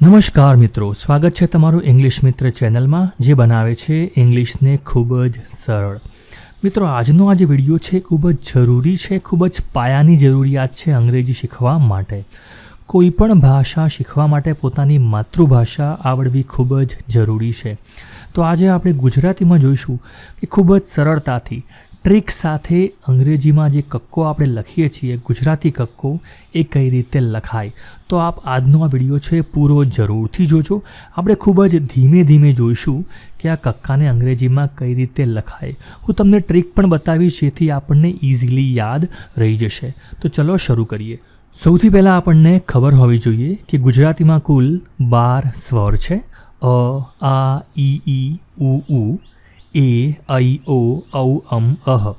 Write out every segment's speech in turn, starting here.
નમસ્કાર મિત્રો, સ્વાગત છે તમારું ઇંગ્લિશ મિત્ર ચેનલમાં જે બનાવે છે ઇંગ્લિશને ખૂબ જ સરળ. મિત્રો, આજનો આ જે વિડીયો છે ખૂબ જ જરૂરી છે, ખૂબ જ પાયાની જરૂરિયાત છે અંગ્રેજી શીખવા માટે. કોઈ પણ ભાષા શીખવા માટે પોતાની માતૃભાષા આવડવી ખૂબ જ જરૂરી છે. તો આજે આપણે ગુજરાતીમાં જોઈશું કે ખૂબ જ સરળતાથી ટ્રીક સાથે અંગ્રેજીમાં જે કક્કો આપણે લખીએ છીએ, ગુજરાતી કક્કો, એ કઈ રીતે લખાય. તો આપ આજનો આ વિડીયો છે પૂરો જરૂરથી જોજો. આપણે ખૂબ જ ધીમે ધીમે જોઈશું કે આ કક્કાને અંગ્રેજીમાં કઈ રીતે લખાય. હું તમને ટ્રીક પણ બતાવીશ જેથી આપણને ઇઝીલી યાદ રહી જશે. તો ચલો શરૂ કરીએ. સૌથી પહેલાં આપણને ખબર હોવી જોઈએ કે ગુજરાતીમાં કુલ 12 સ્વર છે. અ, આ, ઈ, ઉ, એ, ઐ, ઓ, ઔ, અમ, અહ.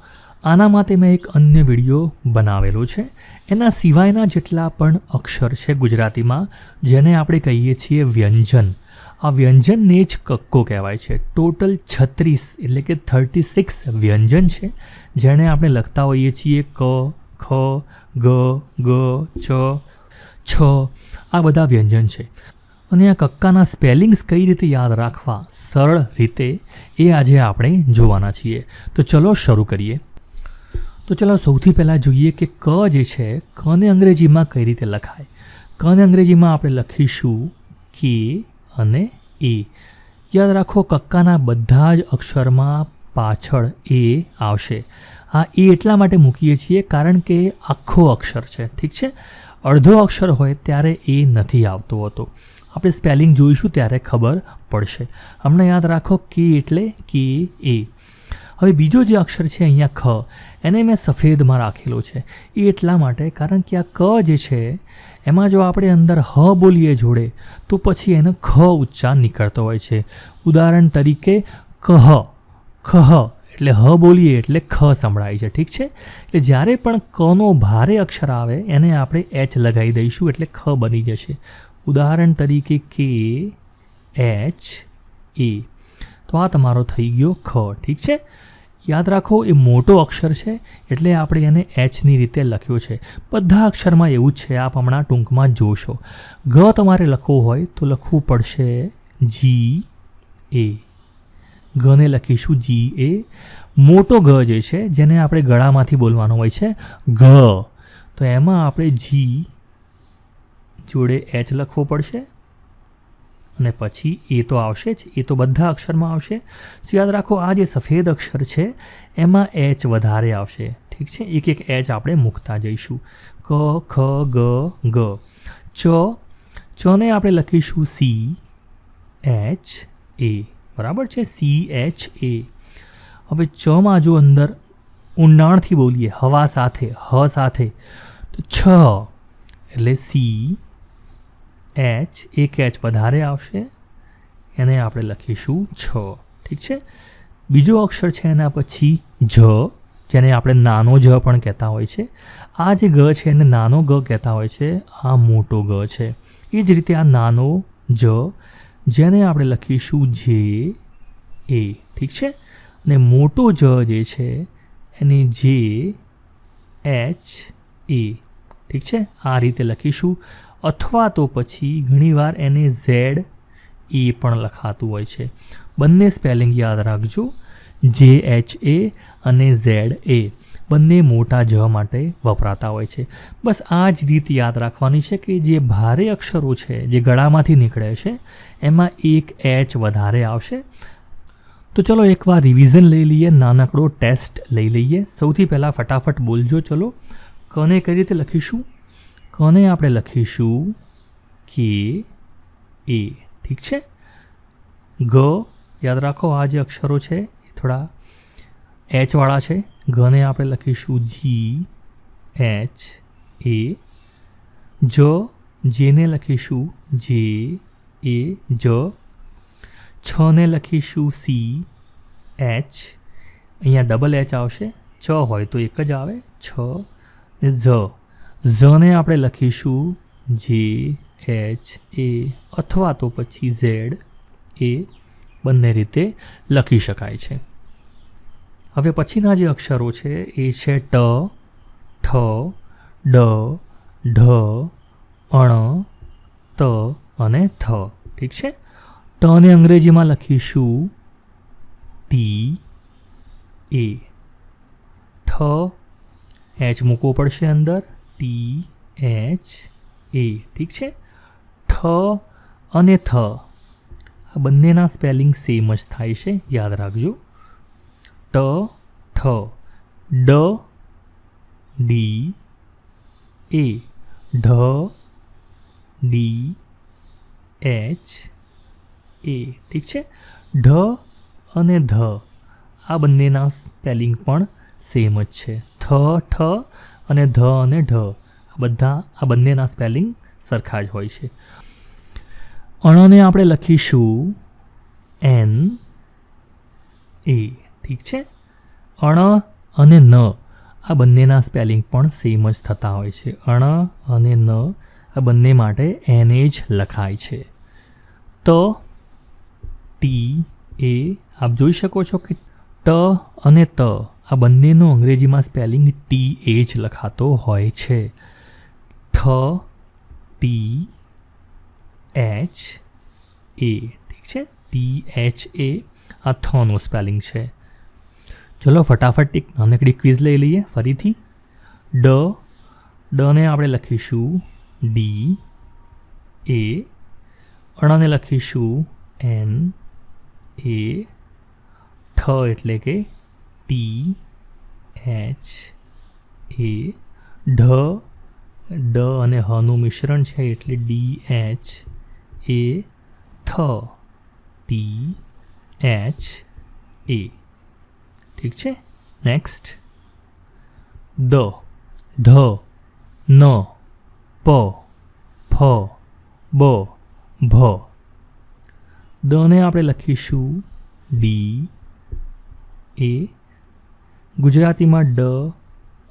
આના માટે મેં એક અન્ય વિડીયો બનાવેલો છે. એના સિવાયના જેટલા પણ અક્ષર છે ગુજરાતીમાં, જેને આપણે કહીએ છીએ વ્યંજન, આ વ્યંજનને જ કક્કો કહેવાય છે. ટોટલ 36 એટલે કે 36 વ્યંજન છે, જેને આપણે લખતા હોઈએ છીએ ક, ખ, ગ, ગ, ચ, છ. આ બધા વ્યંજન છે. અને આ કક્કાના સ્પેલિંગ્સ કઈ રીતે યાદ રાખવા સરળ રીતે, એ આજે આપણે જોવાના છીએ. તો ચલો શરૂ કરીએ. તો ચલો સૌથી પહેલાં જોઈએ કે ક જે છે, કને અંગ્રેજીમાં કઈ રીતે લખાય. કને અંગ્રેજીમાં આપણે લખીશું કે અને એ. યાદ રાખો, કક્કાના બધા જ અક્ષરમાં પાછળ એ આવશે. આ એ એટલા માટે મૂકીએ છીએ કારણ કે આખો અક્ષર છે, ઠીક છે. અડધો અક્ષર હોય ત્યારે એ નથી આવતો હોતો. આપણે સ્પેલિંગ જોઈશું ત્યારે ખબર પડશે. હમણાં યાદ રાખો કે એટલે કે એ. હવે બીજો જે અક્ષર છે અહીંયા ખ, એને મેં સફેદમાં રાખેલો છે. એ એટલા માટે કારણ કે આ ક જે છે એમાં જો આપણે અંદર હ બોલીએ જોડે તો પછી એનો ખ ઉચ્ચાર નીકળતો હોય છે. ઉદાહરણ તરીકે કહ, ખહ એટલે હ બોલીએ એટલે ખ સંભળાય છે, ઠીક છે. એટલે જ્યારે પણ કનો ભારે અક્ષર આવે એને આપણે એચ લગાવી દઈશું એટલે ખ બની જશે. ઉદાહરણ તરીકે કે એચ એ. તો આ તમારો થઈ ગયો ખ, ઠીક છે. યાદ રાખો, એ મોટો અક્ષર છે એટલે આપણે એને એચની રીતે લખ્યો છે. બધા અક્ષરમાં એવું જ છે, આપ હમણાં ટૂંકમાં જોશો. ગ તમારે લખવું હોય તો લખવું પડશે જી એ. ગને લખીશું જી એ. મોટો ગ જે છે, જેને આપણે ગળામાંથી બોલવાનો હોય છે ઘ, તો એમાં આપણે જી જોડે એચ લખવો પડશે અને પછી એ તો આવશે જ. એ તો બધા અક્ષરમાં આવશે. તો યાદ રાખો, આ જે સફેદ અક્ષર છે એમાં એચ વધારે આવશે, ઠીક છે. એક એક એચ આપણે મૂકતા જઈશું. ક, ખ, ગ, ગ. ચને આપણે લખીશું સી એચ એ. બરાબર છે, સી એચ એ. હવે ચમાં જો અંદર ઊંડાણથી બોલીએ હવા સાથે, હ સાથે, તો છ એટલે સી એચ, એક એચ વધારે આવશે, એને આપણે લખીશું છ, ઠીક છે. બીજો અક્ષર છે એના પછી જ, જેને આપણે નાનો જ પણ કહેતા હોય છે. આ જે ગ છે એને નાનો ગ કહેતા હોય છે, આ મોટો ગ છે. એ જ રીતે આ નાનો જ, જેને આપણે લખીશું જે એ, ઠીક છે. અને મોટો જ જે છે એને જે એચ એ, ઠીક છે. આ રીતે લખીશું. અથવા તો પછી ઘણીવાર એને ઝેડ એ પણ લખાતું હોય છે. બંને સ્પેલિંગ યાદ રાખજો, જે એચ એ અને ઝેડ એ. બંને મોટા જ માટે વપરાતા હોય છે. બસ આ જ રીત યાદ રાખવાની છે કે જે ભારે અક્ષરો છે, જે ગળામાંથી નીકળે છે, એમાં એક એચ વધારે આવશે. તો ચલો એકવાર રિવિઝન લઈ લઈએ, નાનકડો ટેસ્ટ લઈ લઈએ. સૌથી પહેલાં ફટાફટ બોલજો. ચલો, કને કઈ રીતે લખીશું? કને આપણે લખીશું કે એ, ઠીક છે. ગ યાદ રાખો, આ જે અક્ષરો છે એ થોડા એચવાળા છે. ગને આપણે લખીશું જી એચ એ. જેને લખીશું જે એ જ. છને લખીશું સી એચ. અહીંયા ડબલ એચ આવશે, ચ હોય તો એક જ આવે, છ. ને ઝને આપણે લખીશું જે એચ એ અથવા તો પછી ઝેડ એ. બંને રીતે લખી શકાય છે. હવે પછીના જે અક્ષરો છે એ છે ટ, ઠ, ડ, ઢ, અણ, ત, અને થ. ઠીક છે. ટને અંગ્રેજીમાં લખીશું ટી એ. થ એચ મૂકવો પડશે અંદર, ટી એચ એ. ઠીક છે. ઠ અને થ આ બંનેના સ્પેલિંગ સેમ જ થાય છે, યાદ રાખજો. ટ ઠ, ડ ડી એ, ઢ ડી એચ એ. ઠીક છે. ઢ અને ધ આ બંનેના સ્પેલિંગ પણ સેમ જ છે. થ ઠ અને ધ અને ઢ આ બંનેના સ્પેલિંગ સરખા જ હોય છે. અણને આપણે લખીશું એન એ. ઠીક છે. અણ અને ન આ બંનેના સ્પેલિંગ પણ સેમ જ થતા હોય છે. અણ અને ન આ બંને માટે એન એ જ લખાય છે. ત ટી એ આપ જોઈ શકો છો કે ટ અને ત આ બંનેનો અંગ્રેજીમાં સ્પેલિંગ ટી એ જ લખાતો હોય છે. ઠ ટી એચ એ. ઠીક છે. ટી એચ એ આ થનું સ્પેલિંગ છે. ચલો ફટાફટ એક નાનકડી ક્વિઝ લઈ લઈએ ફરીથી. ડને આપણે લખીશું ડી એ. અણને લખીશું એન એ. ઠ એટલે કે ટી એચ એ. ડ અને હનું મિશ્રણ છે એટલે ડી એચ એ. થ ટી એચ એ. ઠીક છે. નેક્સ્ટ ધ ન પ ફ બ ભ. દને આપણે લખીશું ડી એ. ગુજરાતીમાં ડ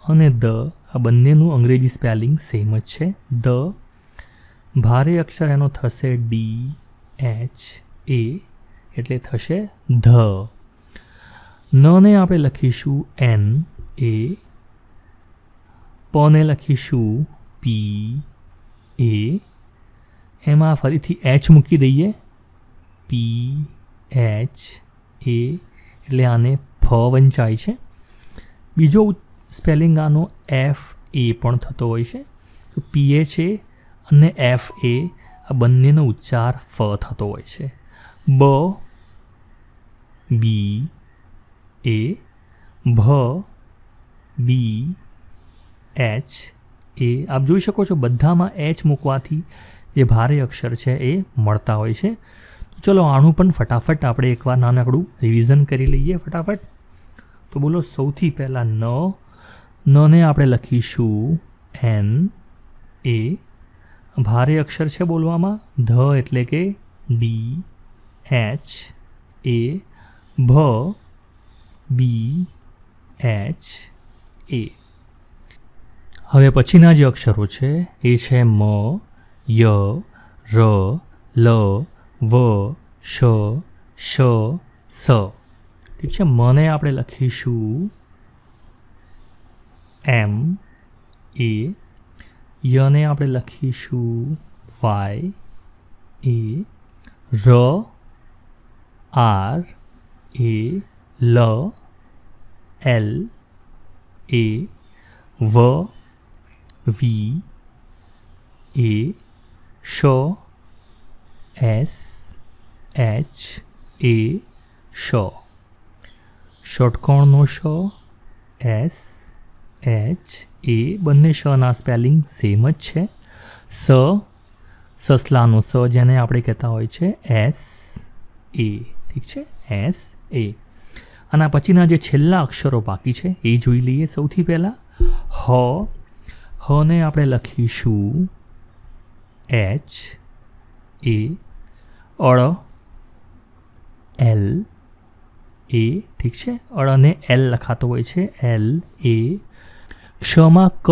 અને દ આ બંનેનું અંગ્રેજી સ્પેલિંગ સેમ જ છે. દ ભારે અક્ષર એનો થશે ડી એચ એ એટલે થશે ધ. નને આપણે લખીશું એન એ. પને લખીશું પી એ. એમાં ફરીથી એચ મૂકી દઈએ, પી એચ એ એટલે આને ફ વંચાય છે. બીજો સ્પેલિંગ આનો એફ એ પણ થતો હોય છે. તો પી એચ એ અને એફ એ આ બંનેનો ઉચ્ચાર ફ થતો હોય છે. બ બી એ. ભ બી એચ એ. આપ જોઈ શકો છો બધામાં એચ મૂકવાથી જે ભારે અક્ષર છે એ મળતા હોય છે. તો ચલો આનું પણ ફટાફટ આપણે એકવાર નાનકડું રિવિઝન કરી લઈએ ફટાફટ. તો બોલો સૌથી પહેલાં નને આપણે લખીશું એન એ. ભારે અક્ષર છે બોલવામાં. ધ એટલે કે ડી એચ એ. ભ બી એચ એ. હવે પછીના જે અક્ષરો છે એ છે મ ય ર લ વ શ શ સ. ઠીક છે. મને આપણે લખીશું એમ એ. યને આપણે લખીશું વાય એ. ર આર એ. લ એલ એ. વ વી એ. શ એસ એચ એ. શ. ષટકોણનો શ એસ એચ એ. બંને શના સ્પેલિંગ સેમ જ છે. સસલાનો સ જેને આપણે કહેતા હોય છે એસ એ. ઠીક છે. એસ એ. આના પછીના જે છેલ્લા અક્ષરો બાકી છે એ જોઈ લઈએ. સૌથી પહેલાં હને આપણે લખીશું એચ એ. અળ એલ એ. ઠીક છે. અળને એલ લખાતો હોય છે એલ એ. ક્ષમાં ક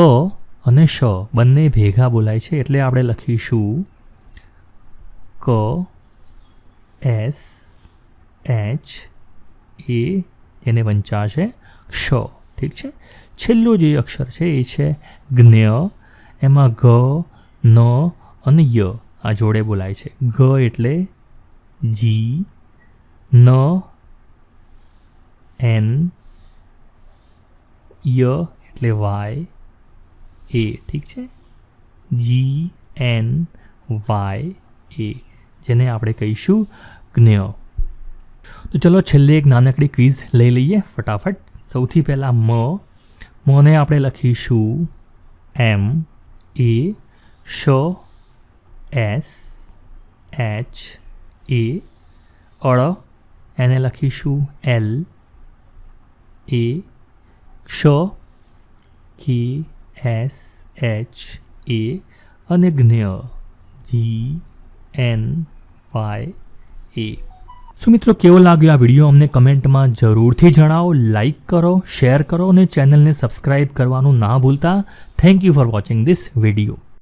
અને શ બંને ભેગા બોલાય છે એટલે આપણે લખીશું ક એસ એચ એ એને વંચાશે ક્ષ. ઠીક છે. છેલ્લો જે અક્ષર છે એ છે જ્ઞ. એમાં ગ ન અને ય આ જોડે બોલાય છે. ગ એટલે જી, ન એન, ય એટલે વાય, એ. ઠીક છે, જી એન વાય એ, જેને આપણે કહીશું જ્ઞ. તો ચલો છેલ્લે એક નાનકડી ક્વિઝ લઈ લઈએ ફટાફટ. સૌથી પહેલાં મને આપણે લખીશું એમ એ, શ એસ એચ એ, એને લખીશું એલ એ, ક્ષ કે એસ એચ એ, અને જ્ઞ જી એન વાય એ. સો મિત્રો, કેવો લાગ્યો આ વિડીયો અમને કમેન્ટમાં જરૂરથી જણાવો. લાઈક કરો, શેર કરો અને ચેનલને સબસ્ક્રાઈબ કરવાનું ના ભૂલતા. Thank you for watching this video.